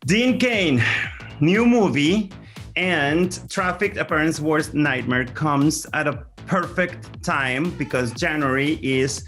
Dean Cain, new movie, and Trafficked, a Parent's Worst Nightmare comes at a perfect time because January is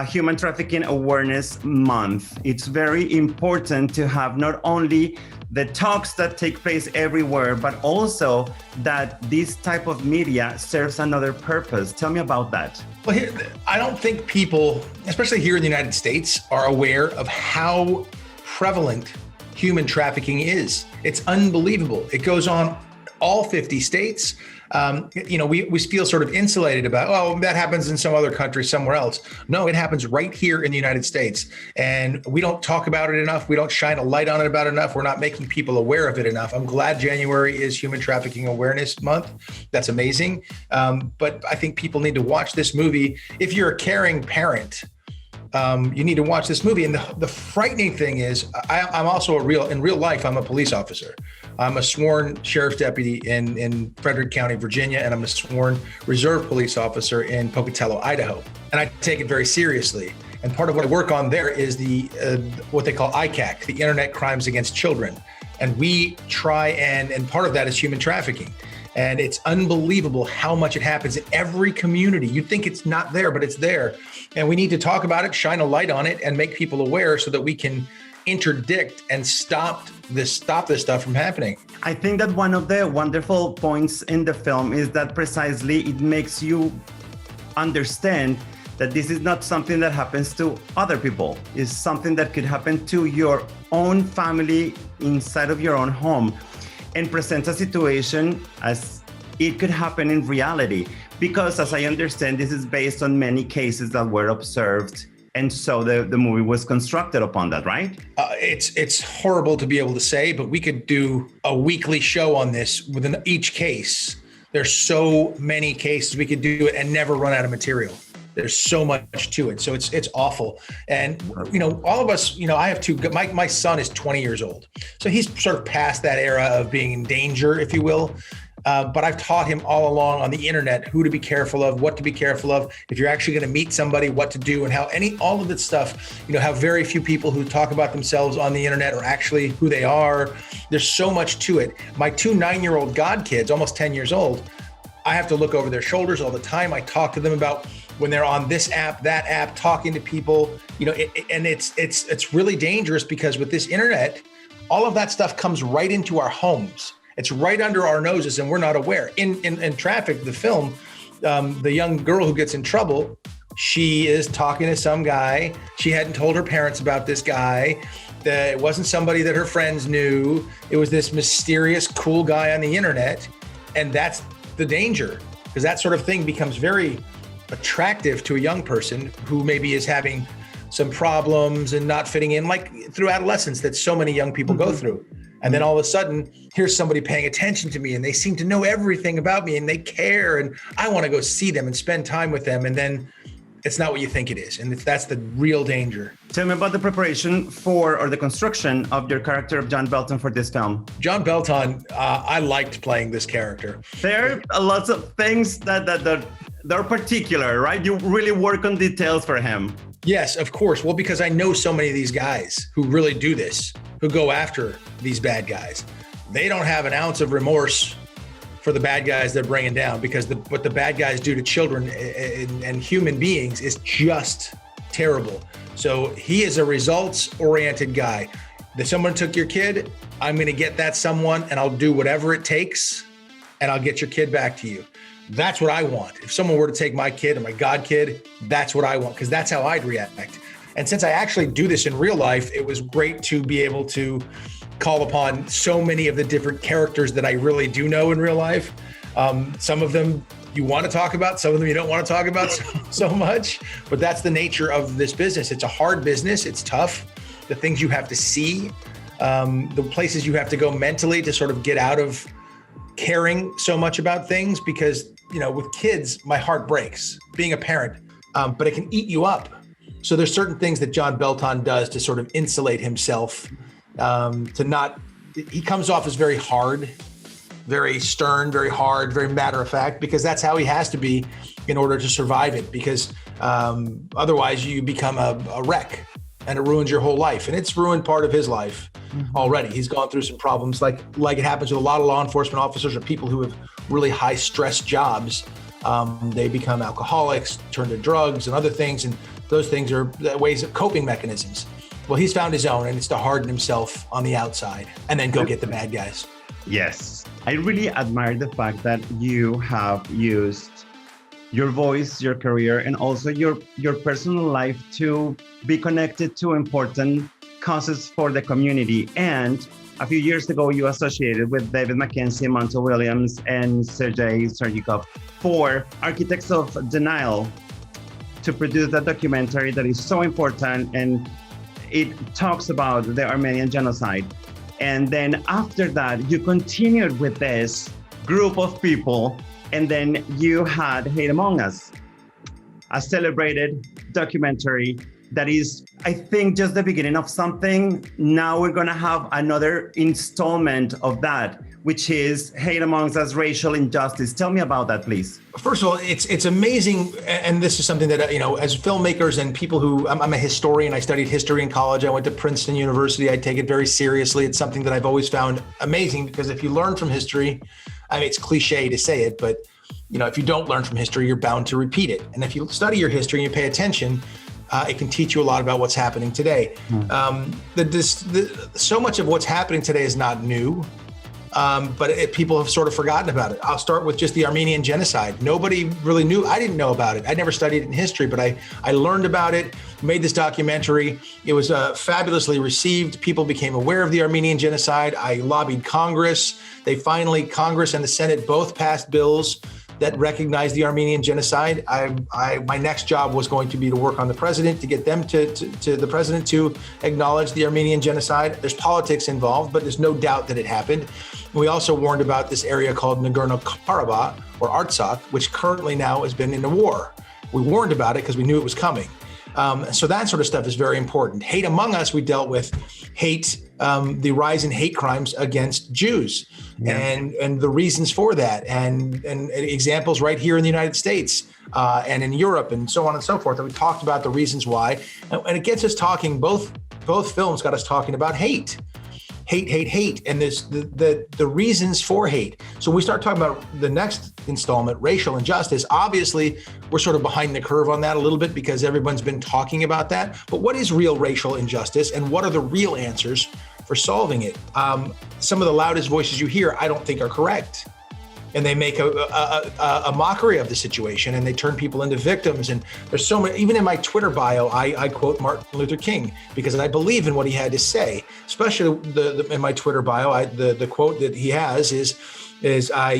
Human Trafficking Awareness Month. It's very important to have not only the talks that take place everywhere, but also that this type of media serves another purpose. Tell me about that. Well, I don't think people, especially here in the United States, are aware of how prevalent human trafficking is. It's unbelievable. It goes on all 50 states. We feel sort of insulated about, oh, that happens in some other country somewhere else. No, it happens right here in the United States. And we don't talk about it enough. We don't shine a light on it about enough. We're not making people aware of it enough. I'm glad January is Human Trafficking Awareness Month. That's amazing. But I think people need to watch this movie. If you're a caring parent, you need to watch this movie. And the frightening thing is, I'm also in real life, I'm a police officer. I'm a sworn sheriff's deputy in Frederick County, Virginia, and I'm a sworn reserve police officer in Pocatello, Idaho. And I take it very seriously. And part of what I work on there is the what they call ICAC, the Internet Crimes Against Children. And we try and part of that is human trafficking. And it's unbelievable how much it happens in every community. You'd think it's not there, but it's there. And we need to talk about it, shine a light on it, and make people aware so that we can interdict and stop this stuff from happening. I think that one of the wonderful points in the film is that precisely it makes you understand that this is not something that happens to other people. It's something that could happen to your own family inside of your own home, and presents a situation as it could happen in reality. Because as I understand, this is based on many cases that were observed. And so the movie was constructed upon that, right? It's horrible to be able to say, but we could do a weekly show on this within each case. There's so many cases we could do it and never run out of material. There's so much to it. So it's awful. And, all of us, I have my son is 20 years old. So he's sort of past that era of being in danger, if you will. But I've taught him all along on the internet who to be careful of, what to be careful of, if you're actually going to meet somebody, what to do, and how all of this stuff, how very few people who talk about themselves on the internet are actually who they are. There's so much to it. My 2 9-year-old godkids, almost 10 years old, I have to look over their shoulders all the time. I talk to them about when they're on this app, that app, talking to people, and it's really dangerous because with this internet, all of that stuff comes right into our homes. It's right under our noses and we're not aware. In Traffic, the film, the young girl who gets in trouble, she is talking to some guy. She hadn't told her parents about this guy. It wasn't somebody that her friends knew. It was this mysterious, cool guy on the internet. And that's the danger, because that sort of thing becomes very attractive to a young person who maybe is having some problems and not fitting in, like through adolescence that so many young people go through. And then all of a sudden, here's somebody paying attention to me and they seem to know everything about me and they care and I want to go see them and spend time with them. And then it's not what you think it is. And that's the real danger. Tell me about the preparation or the construction of your character of John Dalton for this film. John Dalton, I liked playing this character. There are lots of things that are particular, right? You really work on details for him. Yes, of course. Well, because I know so many of these guys who really do this, who go after these bad guys. They don't have an ounce of remorse for the bad guys they're bringing down, because what the bad guys do to children and human beings is just terrible. So he is a results-oriented guy. If someone took your kid, I'm going to get that someone and I'll do whatever it takes and I'll get your kid back to you. That's what I want. If someone were to take my kid or my god kid, that's what I want, because that's how I'd react. And since I actually do this in real life, it was great to be able to call upon so many of the different characters that I really do know in real life. Some of them you want to talk about, some of them you don't want to talk about so much, but that's the nature of this business. It's a hard business. It's tough. The things you have to see, the places you have to go mentally to sort of get out of caring so much about things, because, with kids, my heart breaks being a parent, but it can eat you up. So there's certain things that John Dalton does to sort of insulate himself, he comes off as very hard, very stern, very hard, very matter of fact, because that's how he has to be in order to survive it, because otherwise you become a wreck and it ruins your whole life. And it's ruined part of his life. already. He's gone through some problems like it happens with a lot of law enforcement officers or people who have really high stress jobs. They become alcoholics, turn to drugs and other things. And those things are ways of coping mechanisms. Well, he's found his own, and it's to harden himself on the outside and then go get the bad guys. Yes. I really admire the fact that you have used your voice, your career, and also your personal life to be connected to important causes for the community. And a few years ago, you associated with David Mackenzie, Montel Williams, and Sergei Sergikov for Architects of Denial to produce that documentary that is so important, and it talks about the Armenian genocide. And then after that, you continued with this group of people, and then you had Hate Among Us, a celebrated documentary that is, I think, just the beginning of something. Now we're gonna have another installment of that, which is Hate Among Us, Racial Injustice. Tell me about that, please. First of all, it's amazing, and this is something that, as filmmakers and people who, I'm a historian, I studied history in college, I went to Princeton University, I take it very seriously. It's something that I've always found amazing, because if you learn from history, I mean, it's cliche to say it, but if you don't learn from history, you're bound to repeat it. And if you study your history and you pay attention, it can teach you a lot about what's happening today. So much of what's happening today is not new. But people have sort of forgotten about it. I'll start with just the Armenian genocide. Nobody really knew. I didn't know about it. I never studied it in history, but I learned about it, made this documentary. It was fabulously received. People became aware of the Armenian genocide. I lobbied Congress. Congress and the Senate both passed bills that recognized the Armenian genocide. My next job was going to be to work on the president, to get them to the president to acknowledge the Armenian genocide. There's politics involved, but there's no doubt that it happened. We also warned about this area called Nagorno-Karabakh, or Artsakh, which currently now has been in a war. We warned about it because we knew it was coming. So that sort of stuff is very important. Hate Among Us, we dealt with hate, the rise in hate crimes against Jews, and the reasons for that, and examples right here in the United States and in Europe and so on and so forth. And we talked about the reasons why, and it gets us talking. Both films got us talking about hate, and the reasons for hate. So we start talking about the next installment, racial injustice. Obviously, we're sort of behind the curve on that a little bit because everyone's been talking about that. But what is real racial injustice, and what are the real answers for solving it? Some of the loudest voices you hear, I don't think, are correct. And they make a mockery of the situation, and they turn people into victims. And there's so many, even in my Twitter bio, I quote Martin Luther King because I believe in what he had to say. Especially in my Twitter bio, the quote that he has is I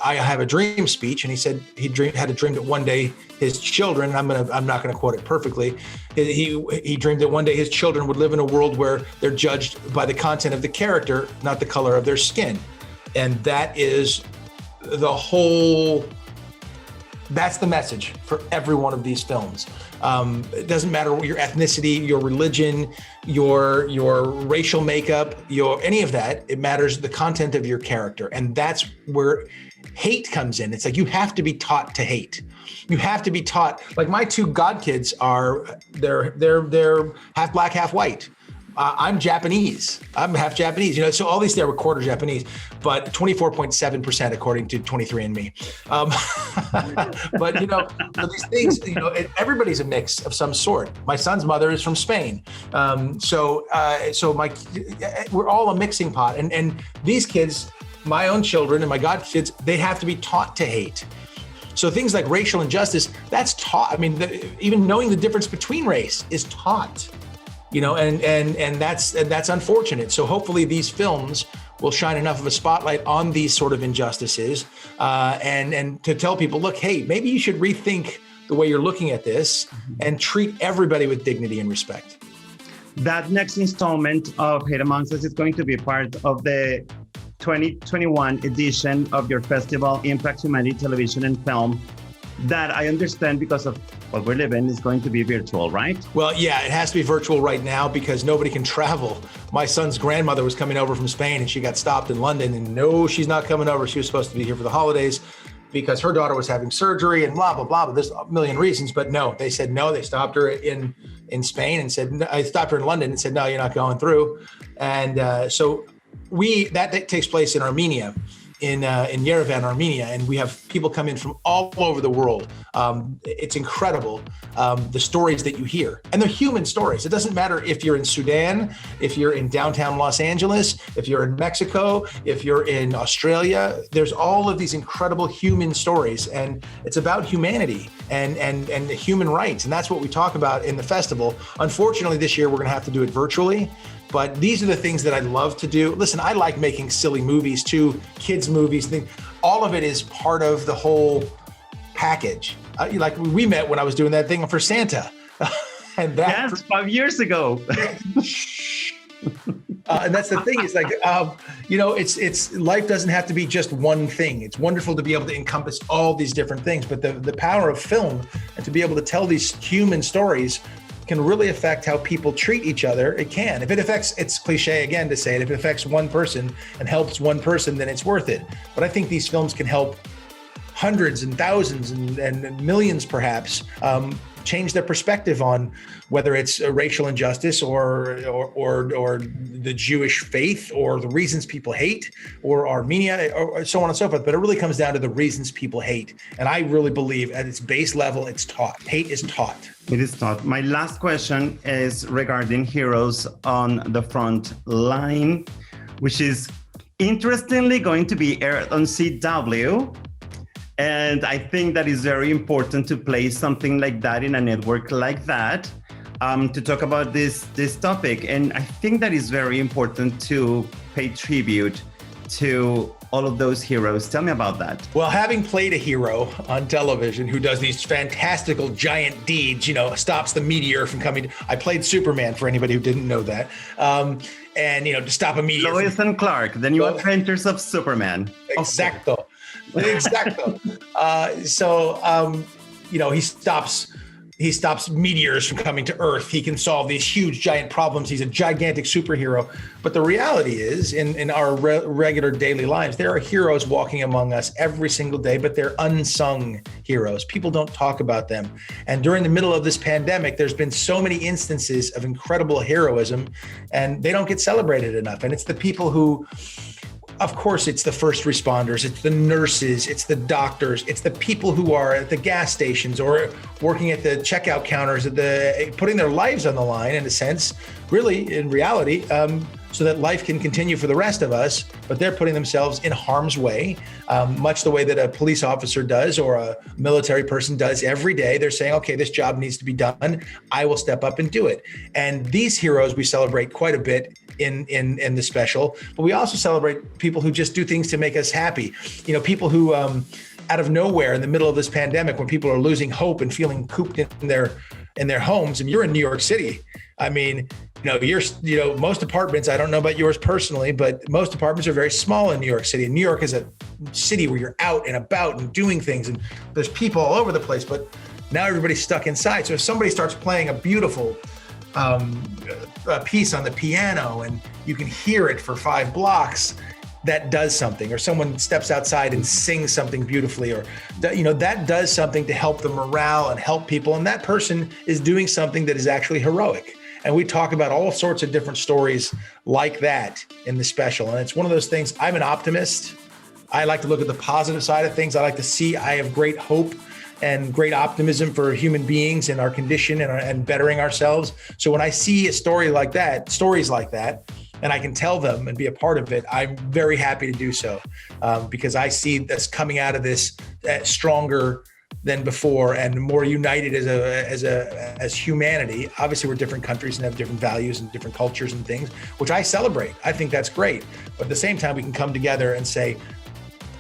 have a dream speech, and he said he had a dream that one day his children, I'm not gonna quote it perfectly, he dreamed that one day his children would live in a world where they're judged by the content of the character, not the color of their skin. And that is that's the message for every one of these films. It doesn't matter what your ethnicity, your religion, your racial makeup, any of that. It matters the content of your character. And that's where hate comes in. It's like you have to be taught to hate. You have to be taught, like my two godkids they're half black, half white. I'm Japanese. I'm half Japanese. So all these, they were quarter Japanese, but 24.7% according to 23andMe. But these things, everybody's a mix of some sort. My son's mother is from Spain, so we're all a mixing pot. And these kids, my own children and my godkids, they have to be taught to hate. So things like racial injustice, that's taught. I mean, even knowing the difference between race is taught. And that's unfortunate. So hopefully these films will shine enough of a spotlight on these sort of injustices, and to tell people, look, hey, maybe you should rethink the way you're looking at this and treat everybody with dignity and respect. That next installment of Hate Among Us is going to be part of the 2021 edition of your festival, Impact Humanity Television and Film, that I understand because of what we're living is going to be virtual, right? Well, yeah, it has to be virtual right now because nobody can travel. My son's grandmother was coming over from Spain and she got stopped in London, and no, she's not coming over. She was supposed to be here for the holidays. because her daughter was having surgery and blah, blah, blah. But there's a million reasons, but no, they said no. They stopped her in Spain and said, I stopped her in London and said, no, you're not going through. And so that takes place in Armenia, in Yerevan, Armenia, and we have people come in from all over the world. It's incredible, the stories that you hear, and they're human stories. It doesn't matter if you're in Sudan, if you're in downtown Los Angeles, if you're in Mexico, if you're in Australia. There's all of these incredible human stories, and it's about humanity and the human rights, and that's what we talk about in the festival. Unfortunately, this year we're going to have to do it virtually. But these are the things that I love to do. Listen, I like making silly movies too, kids movies, things. All of it is part of the whole package. Like we met when I was doing that thing for Santa. And that, yes, 5 years ago. And that's the thing. It's like, it's life doesn't have to be just one thing. It's wonderful to be able to encompass all these different things. But the power of film and to be able to tell these human stories can really affect how people treat each other. It can. If it affects, it's cliche again to say it, if it affects one person and helps one person, then it's worth it. But I think these films can help hundreds and thousands and millions perhaps change their perspective on whether it's a racial injustice or the Jewish faith or the reasons people hate or Armenia or so on and so forth. But it really comes down to the reasons people hate. And I really believe at its base level, it's taught. Hate is taught. It is taught. My last question is regarding Heroes on the Front Line, which is interestingly going to be aired on CW. And I think that is very important to play something like that in a network like that, to talk about this topic. And I think that is very important to pay tribute to all of those heroes. Tell me about that. Well, having played a hero on television who does these fantastical giant deeds, stops the meteor from coming. I played Superman for anybody who didn't know that. And, to stop a meteor. Lois and Clark, the new adventures of Superman. Exacto. Exactly. He stops meteors from coming to Earth. He can solve these huge, giant problems. He's a gigantic superhero. But the reality is, in our regular daily lives, there are heroes walking among us every single day, but they're unsung heroes. People don't talk about them. And during the middle of this pandemic, there's been so many instances of incredible heroism, and they don't get celebrated enough. And it's the people who, of course, it's the first responders, it's the nurses, it's the doctors, it's the people who are at the gas stations or working at the checkout counters, putting their lives on the line in a sense, really in reality, so that life can continue for the rest of us, but they're putting themselves in harm's way, much the way that a police officer does or a military person does every day. They're saying, okay, this job needs to be done. I will step up and do it. And these heroes we celebrate quite a bit in the special, but we also celebrate people who just do things to make us happy. People who out of nowhere in the middle of this pandemic, when people are losing hope and feeling cooped in their homes, and you're in New York City. I mean, most apartments, I don't know about yours personally, but most apartments are very small in New York City. And New York is a city where you're out and about and doing things, and there's people all over the place, but now everybody's stuck inside. So if somebody starts playing a beautiful a piece on the piano and you can hear it for 5 blocks, that does something. Or someone steps outside and sings something beautifully, or that does something to help the morale and help people, and that person is doing something that is actually heroic. And we talk about all sorts of different stories like that in the special. And it's one of those things. I'm an optimist. I like to look at the positive side of things. I like to see, I have great hope and great optimism for human beings and our condition and bettering ourselves. So when I see stories like that, and I can tell them and be a part of it, I'm very happy to do so, because I see us coming out of this stronger than before and more united as humanity. Obviously, we're different countries and have different values and different cultures and things, which I celebrate. I think that's great. But at the same time, we can come together and say,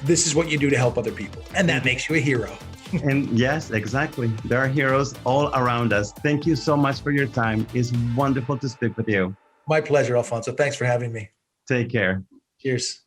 this is what you do to help other people. And that makes you a hero. And yes, exactly. There are heroes all around us. Thank you so much for your time. It's wonderful to speak with you. My pleasure, Alfonso. Thanks for having me. Take care. Cheers.